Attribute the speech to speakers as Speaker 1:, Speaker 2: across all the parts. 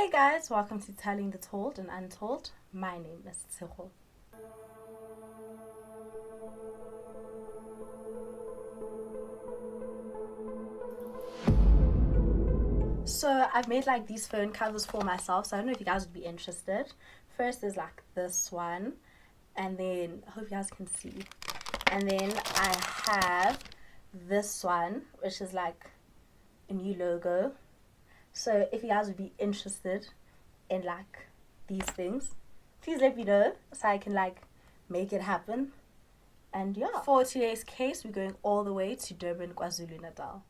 Speaker 1: Hey guys, welcome to Telling the Told and Untold. My name is Tshego. So I've made like these phone covers for myself, so I don't know if you guys would be interested. First is like this one, and then I hope you guys can see. And then I have this one, which is like a new logo. So if you guys would be interested in like these things, please let me know so I can like make it happen. And yeah, for today's case, we're going all the way to Durban, KwaZulu-Natal.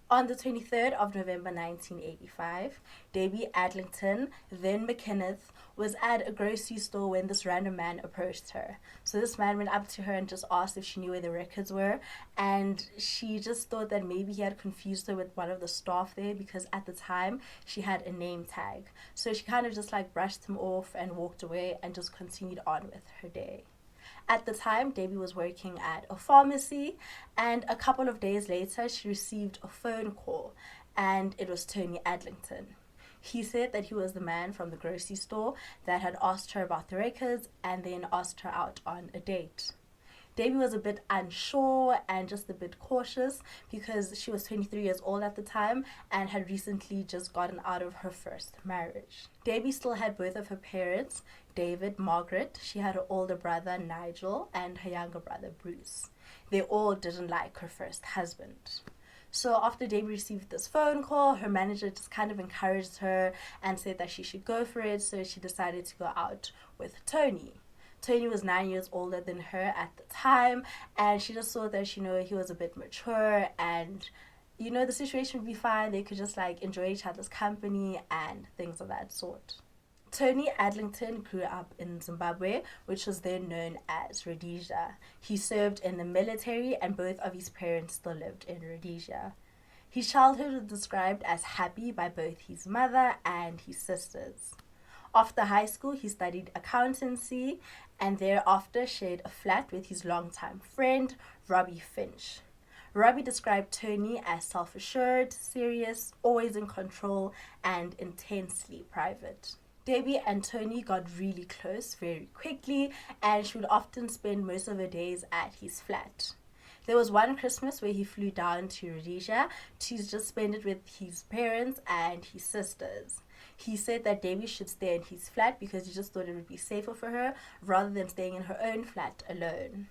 Speaker 1: On the 23rd of November 1985, Debbie Adlington, then McKinneth, was at a grocery store when this random man approached her. So this man went up to her and just asked if she knew where the records were, and she just thought that maybe he had confused her with one of the staff there because at the time she had a name tag. So she kind of just like brushed him off and walked away and just continued on with her day. At the time, Debbie was working at a pharmacy, and a couple of days later, she received a phone call, and it was Tony Adlington. He said that he was the man from the grocery store that had asked her about the records and then asked her out on a date. Debbie was a bit unsure and just a bit cautious because she was 23 years old at the time and had recently just gotten out of her first marriage. Debbie still had both of her parents, David, Margaret. She had her older brother, Nigel, and her younger brother, Bruce. They all didn't like her first husband. So after Debbie received this phone call, her manager just kind of encouraged her and said that she should go for it, so she decided to go out with Tony. Tony was 9 years older than her at the time, and she just thought that, he was a bit mature and, the situation would be fine. They could just, enjoy each other's company and things of that sort. Tony Adlington grew up in Zimbabwe, which was then known as Rhodesia. He served in the military, and both of his parents still lived in Rhodesia. His childhood was described as happy by both his mother and his sisters. After high school, he studied accountancy and thereafter shared a flat with his longtime friend, Robbie Finch. Robbie described Tony as self-assured, serious, always in control, and intensely private. Debbie and Tony got really close very quickly, and she would often spend most of her days at his flat. There was one Christmas where he flew down to Rhodesia to just spend it with his parents and his sisters. He said that Debbie should stay in his flat because he just thought it would be safer for her rather than staying in her own flat alone.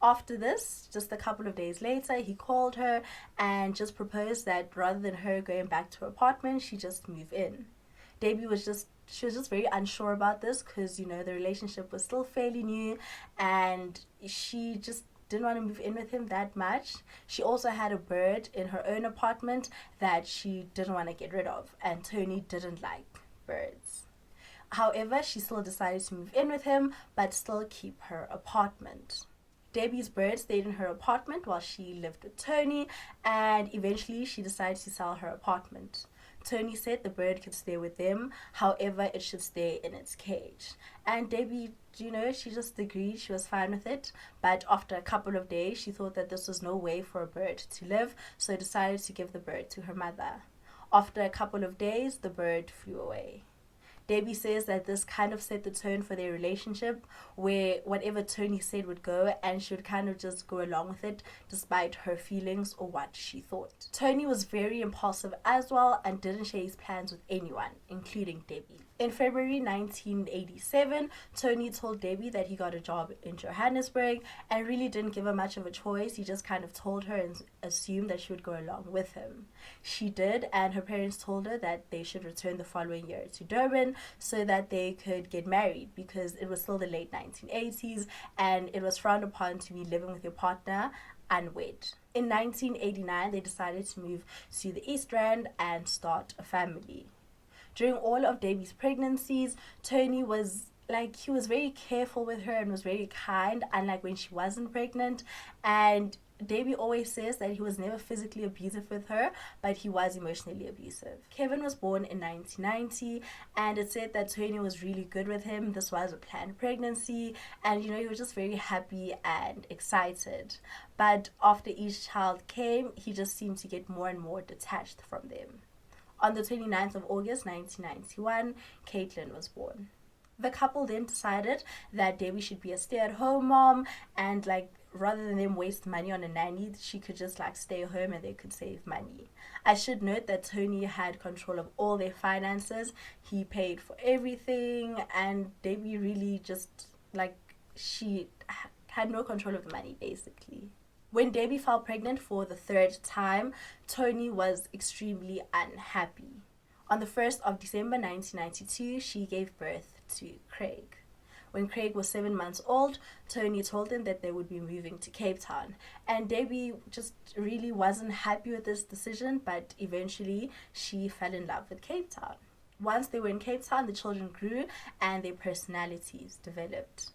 Speaker 1: After this, just a couple of days later, he called her and just proposed that rather than her going back to her apartment, she just move in. Debbie was just very unsure about this because, the relationship was still fairly new and she just didn't want to move in with him that much. She also had a bird in her own apartment that she didn't want to get rid of, and Tony didn't like birds. However, she still decided to move in with him, but still keep her apartment. Debbie's bird stayed in her apartment while she lived with Tony, and eventually she decided to sell her apartment. Tony said the bird could stay with them, however, it should stay in its cage. And Debbie, she just agreed, she was fine with it. But after a couple of days, she thought that this was no way for a bird to live, so decided to give the bird to her mother. After a couple of days, the bird flew away. Debbie says that this kind of set the tone for their relationship, where whatever Tony said would go, and she would kind of just go along with it despite her feelings or what she thought. Tony was very impulsive as well and didn't share his plans with anyone, including Debbie. In February 1987, Tony told Debbie that he got a job in Johannesburg and really didn't give her much of a choice. He just kind of told her and assumed that she would go along with him. She did, and her parents told her that they should return the following year to Durban so that they could get married because it was still the late 1980s and it was frowned upon to be living with your partner unwed. In 1989, they decided to move to the East Rand and start a family. During all of Debbie's pregnancies, Tony was he was very careful with her and was very kind, unlike when she wasn't pregnant. And Debbie always says that he was never physically abusive with her, but he was emotionally abusive. Kevin was born in 1990, and it said that Tony was really good with him. This was a planned pregnancy, and he was just very happy and excited. But after each child came, he just seemed to get more and more detached from them. On the 29th of August 1991, Caitlin was born. The couple then decided that Debbie should be a stay-at-home mom, and like rather than them waste money on a nanny, she could just like stay home and they could save money. I should note that Tony had control of all their finances. He paid for everything, and Debbie really just like she had no control of the money basically. When Debbie fell pregnant for the third time, Tony was extremely unhappy. On the 1st of December 1992, she gave birth to Craig. When Craig was 7 months old, Tony told him that they would be moving to Cape Town. And Debbie just really wasn't happy with this decision, but eventually she fell in love with Cape Town. Once they were in Cape Town, the children grew and their personalities developed.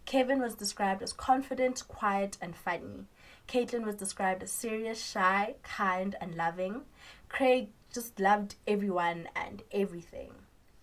Speaker 1: Kevin was described as confident, quiet, and funny. Caitlin was described as serious, shy, kind, and loving. Craig just loved everyone and everything.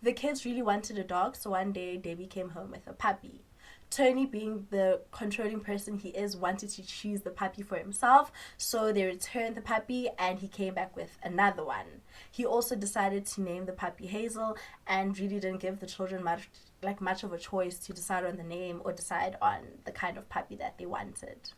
Speaker 1: The kids really wanted a dog, so one day Debbie came home with a puppy. Tony, being the controlling person he is, wanted to choose the puppy for himself, so they returned the puppy and he came back with another one. He also decided to name the puppy Hazel and really didn't give the children much of a choice to decide on the name or decide on the kind of puppy that they wanted.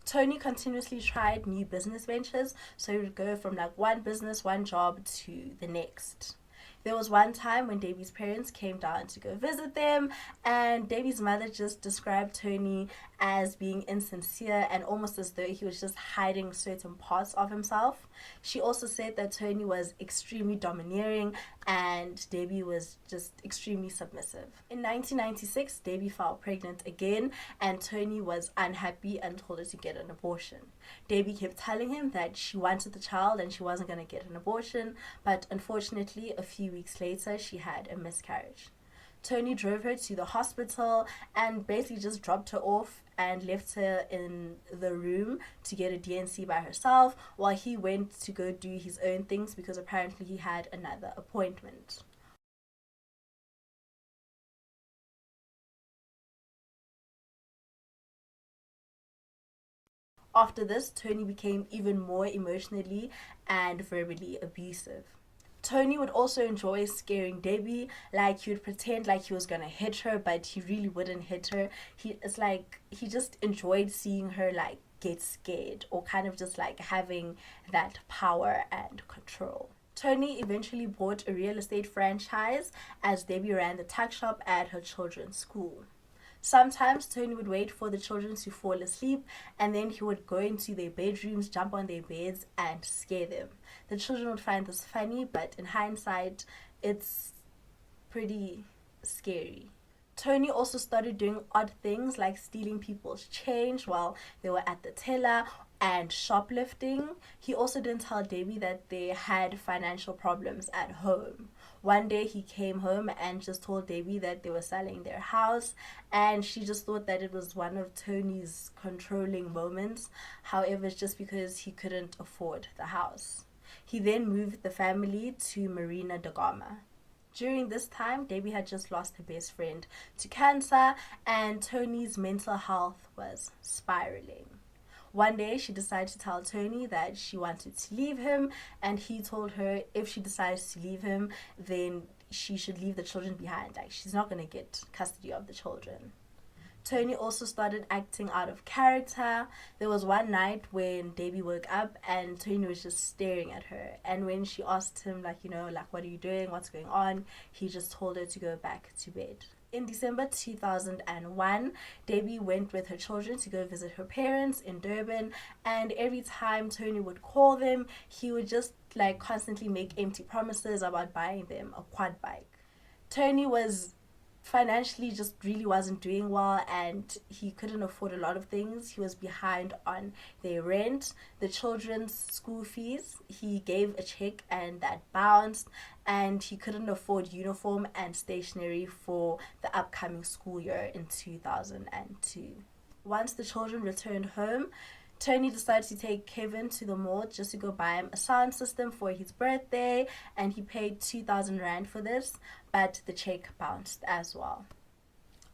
Speaker 1: Tony continuously tried new business ventures, so he would go from like one business, one job to the next. There was one time when Debbie's parents came down to go visit them, and Debbie's mother just described Tony as being insincere and almost as though he was just hiding certain parts of himself. She also said that Tony was extremely domineering and Debbie was just extremely submissive. In 1996, Debbie fell pregnant again and Tony was unhappy and told her to get an abortion. Debbie kept telling him that she wanted the child and she wasn't going to get an abortion, but unfortunately a few weeks later she had a miscarriage. Tony drove her to the hospital and basically just dropped her off and left her in the room to get a DNC by herself while he went to go do his own things because apparently he had another appointment. After this, Tony became even more emotionally and verbally abusive. Tony would also enjoy scaring Debbie, like he would pretend like he was gonna hit her, but he really wouldn't hit her. It's like he just enjoyed seeing her like get scared or kind of just like having that power and control. Tony eventually bought a real estate franchise as Debbie ran the tuck shop at her children's school. Sometimes Tony would wait for the children to fall asleep and then he would go into their bedrooms, jump on their beds and scare them. The children would find this funny, but in hindsight, it's pretty scary. Tony also started doing odd things like stealing people's change while they were at the teller and shoplifting. He also didn't tell Debbie that they had financial problems at home. One day he came home and just told Debbie that they were selling their house and she just thought that it was one of Tony's controlling moments. However, it's just because he couldn't afford the house. He then moved the family to Marina De Gama. During this time, Debbie had just lost her best friend to cancer and Tony's mental health was spiraling. One day she decided to tell Tony that she wanted to leave him and he told her if she decides to leave him then she should leave the children behind, like she's not going to get custody of the children. Tony also started acting out of character. There was one night when Debbie woke up and Tony was just staring at her, and when she asked him like what are you doing, what's going on, he just told her to go back to bed. In December 2001, Debbie went with her children to go visit her parents in Durban, and every time Tony would call them, he would just like constantly make empty promises about buying them a quad bike. Tony was financially just really wasn't doing well and he couldn't afford a lot of things. He was behind on their rent, the children's school fees. He gave a check and that bounced, and he couldn't afford uniform and stationery for the upcoming school year in 2002. Once the children returned home, Tony decided to take Kevin to the mall just to go buy him a sound system for his birthday, and he paid 2,000 Rand for this, but the check bounced as well.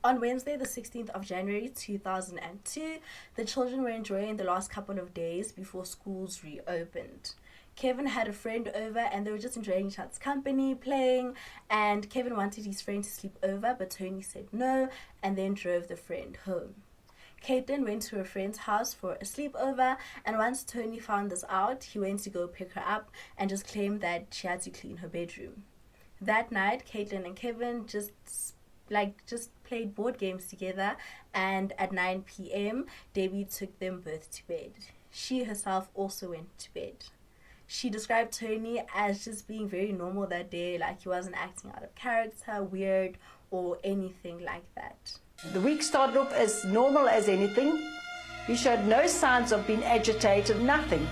Speaker 1: On Wednesday, the 16th of January 2002, the children were enjoying the last couple of days before schools reopened. Kevin had a friend over and they were just enjoying each other's company, playing, and Kevin wanted his friend to sleep over, but Tony said no and then drove the friend home. Caitlin went to her friend's house for a sleepover, and once Tony found this out, he went to go pick her up and just claimed that she had to clean her bedroom. That night, Caitlin and Kevin just played board games together, and at 9 p.m., Debbie took them both to bed. She herself also went to bed. She described Tony as just being very normal that day, like he wasn't acting out of character, weird, or anything like that.
Speaker 2: The week started off as normal as anything. He showed no signs of being agitated, nothing.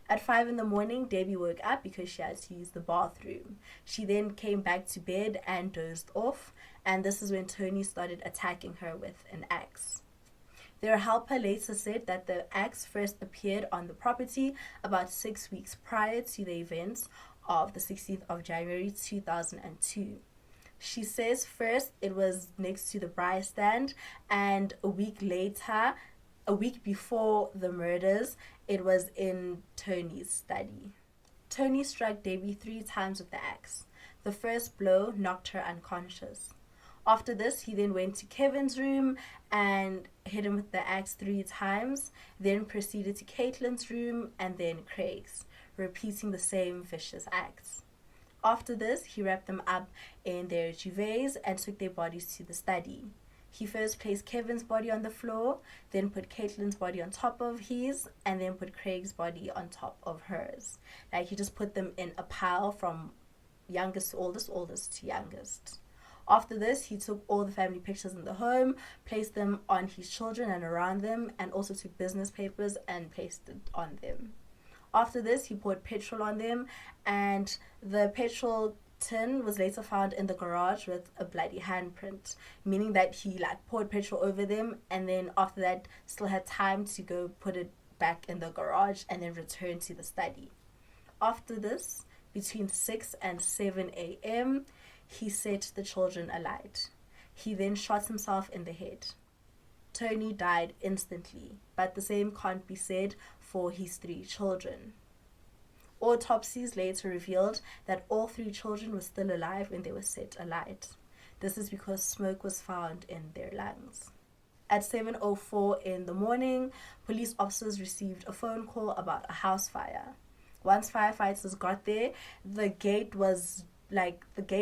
Speaker 1: At 5 in the morning, Debbie woke up because she had to use the bathroom. She then came back to bed and dozed off, and this is when Tony started attacking her with an axe. Their helper later said that the axe first appeared on the property about 6 weeks prior to the events of the 16th of January 2002. She says first it was next to the braai stand, and a week before the murders, it was in Tony's study. Tony struck Debbie 3 times with the axe. The first blow knocked her unconscious. After this, he then went to Kevin's room and hit him with the axe 3 times, then proceeded to Caitlin's room and then Craig's, repeating the same vicious acts. After this, he wrapped them up in their duvets and took their bodies to the study. He first placed Kevin's body on the floor, then put Caitlin's body on top of his, and then put Craig's body on top of hers. Like, he just put them in a pile from youngest to oldest, oldest to youngest. After this, he took all the family pictures in the home, placed them on his children and around them, and also took business papers and placed it on them. After this, he poured petrol on them, and the petrol tin was later found in the garage with a bloody handprint, meaning that he poured petrol over them, and then after that still had time to go put it back in the garage and then return to the study. After this, between 6 and 7 a.m., he set the children alight. He then shot himself in the head. Tony died instantly, but the same can't be said for his 3 children. Autopsies later revealed that all 3 children were still alive when they were set alight. This is because smoke was found in their lungs. At 7:04 in the morning, police officers received a phone call about a house fire. Once firefighters got there, the gate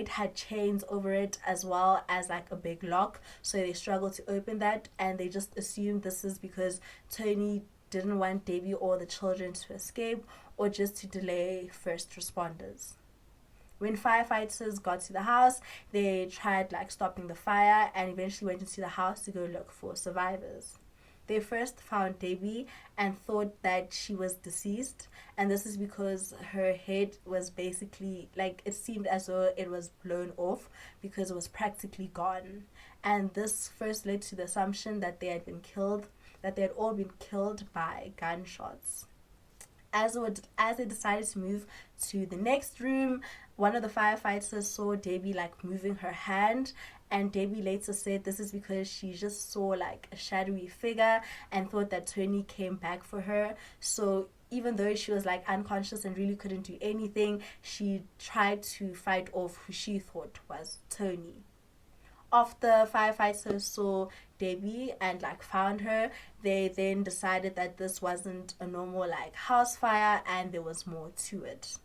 Speaker 1: had chains over it as well as a big lock, so they struggled to open that, and they just assumed this is because Tony didn't want Debbie or the children to escape, or just to delay first responders. When firefighters got to the house, they tried stopping the fire and eventually went into the house to go look for survivors. They first found Debbie and thought that she was deceased, and this is because her head was basically, it seemed as though it was blown off because it was practically gone. And this first led to the assumption that they had all been killed by gunshots. As they decided to move to the next room, one of the firefighters saw Debbie moving her hand, and Debbie later said this is because she just saw a shadowy figure and thought that Tony came back for her. So even though she was unconscious and really couldn't do anything, she tried to fight off who she thought was Tony. After firefighters saw Debbie and found her, they then decided that this wasn't a normal house fire and there was more to it.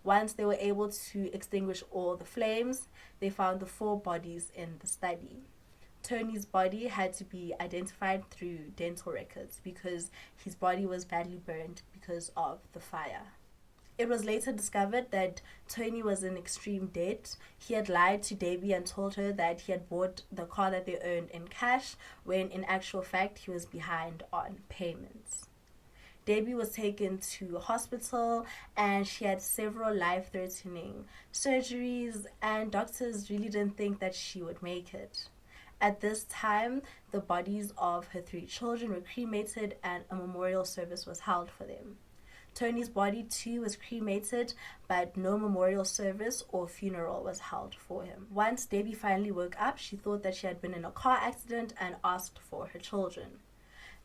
Speaker 1: Once they were able to extinguish all the flames, they found the 4 bodies in the study. Tony's body had to be identified through dental records because his body was badly burned because of the fire. It was later discovered that Tony was in extreme debt. He had lied to Debbie and told her that he had bought the car that they owned in cash, when in actual fact he was behind on payments. Debbie was taken to hospital and she had several life-threatening surgeries, and doctors really didn't think that she would make it. At this time, the bodies of her 3 children were cremated and a memorial service was held for them. Tony's body too was cremated, but no memorial service or funeral was held for him. Once Debbie finally woke up, she thought that she had been in a car accident and asked for her children.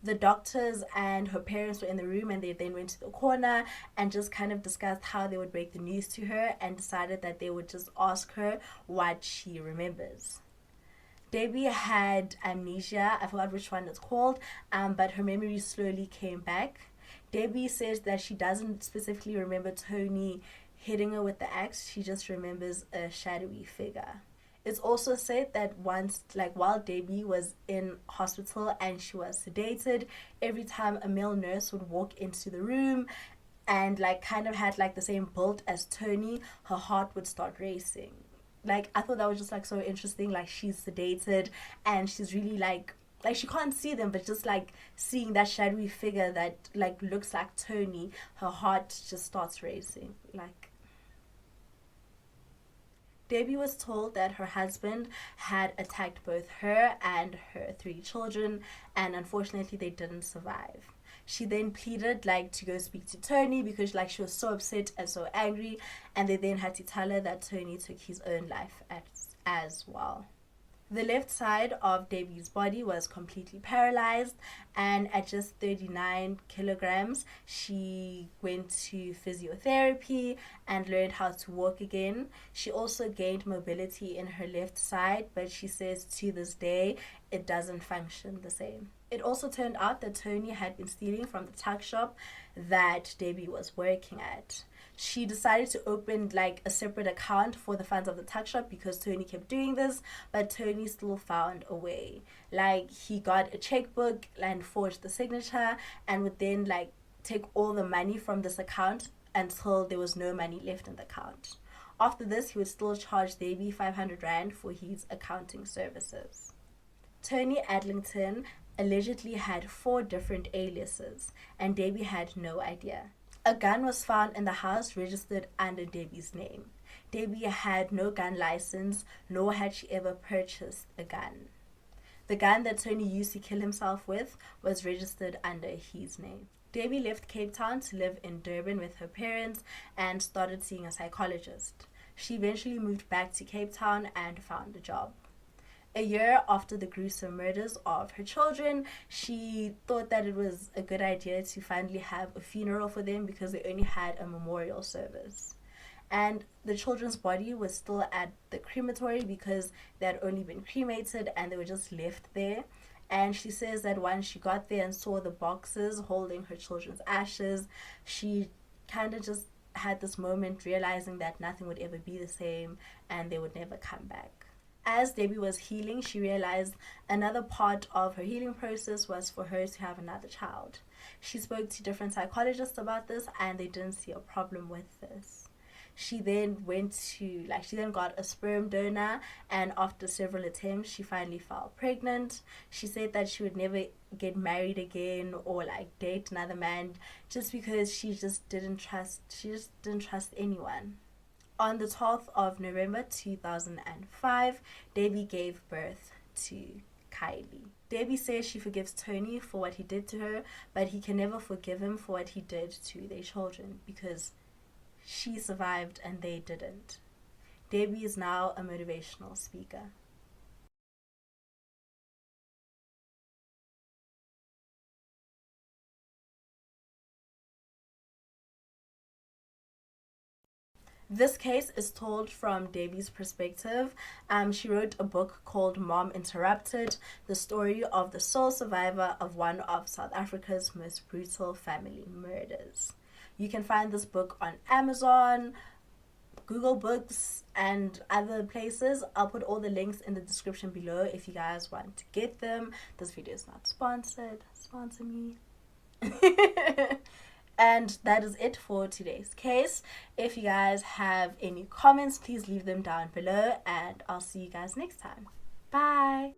Speaker 1: The doctors and her parents were in the room, and they then went to the corner and just kind of discussed how they would break the news to her, and decided that they would just ask her what she remembers. Debbie had amnesia, I forgot which one it's called, but her memory slowly came back. Debbie says that she doesn't specifically remember Tony hitting her with the axe, she just remembers a shadowy figure. It's also said that once, like while Debbie was in hospital and she was sedated, every time a male nurse would walk into the room and like kind of had like the same build as Tony, her heart would start racing. Like, I thought that was just like so interesting. Like, she's sedated and she's really like she can't see them, but just like seeing that shadowy figure that like looks like Tony, her heart just starts racing. Like, Debbie was told that her husband had attacked both her and her 3 children, and unfortunately they didn't survive. She then pleaded like to go speak to Tony because like she was so upset and so angry, and they then had to tell her that Tony took his own life as well. The left side of Debbie's body was completely paralyzed, and at just 39 kilograms, she went to physiotherapy and learned how to walk again. She also gained mobility in her left side, but she says to this day, it doesn't function the same. It also turned out that Tony had been stealing from the tuck shop that Debbie was working at. She decided to open like a separate account for the funds of the tuck shop because Tony kept doing this, but Tony still found a way. Like, he got a checkbook and forged the signature and would then like take all the money from this account until there was no money left in the account. After this, he would still charge Debbie 500 Rand for his accounting services. Tony Adlington allegedly had 4 different aliases, and Debbie had no idea. A gun was found in the house registered under Debbie's name. Debbie had no gun license, nor had she ever purchased a gun. The gun that Tony used to kill himself with was registered under his name. Debbie left Cape Town to live in Durban with her parents and started seeing a psychologist. She eventually moved back to Cape Town and found a job. A year after the gruesome murders of her children, she thought that it was a good idea to finally have a funeral for them because they only had a memorial service. And the children's body was still at the crematory because they had only been cremated and they were just left there. And she says that once she got there and saw the boxes holding her children's ashes, she kind of just had this moment realizing that nothing would ever be the same and they would never come back. As Debbie was healing, she realized another part of her healing process was for her to have another child. She spoke to different psychologists about this and they didn't see a problem with this. She then got a sperm donor, and after several attempts, she finally fell pregnant. She said that she would never get married again or like date another man just because she just didn't trust anyone. On the 12th of November 2005, Debbie gave birth to Kylie. Debbie says she forgives Tony for what he did to her, but he can never forgive him for what he did to their children because she survived and they didn't. Debbie is now a motivational speaker. This case is told from Debbie's perspective. She wrote a book called Mom Interrupted, the story of the sole survivor of one of South Africa's most brutal family murders. You can find this book on Amazon, Google Books, and other places. I'll put all the links in the description below if you guys want to get them. This video is not sponsored. Sponsor me. And that is it for today's case. If you guys have any comments, please leave them down below, and I'll see you guys next time. Bye.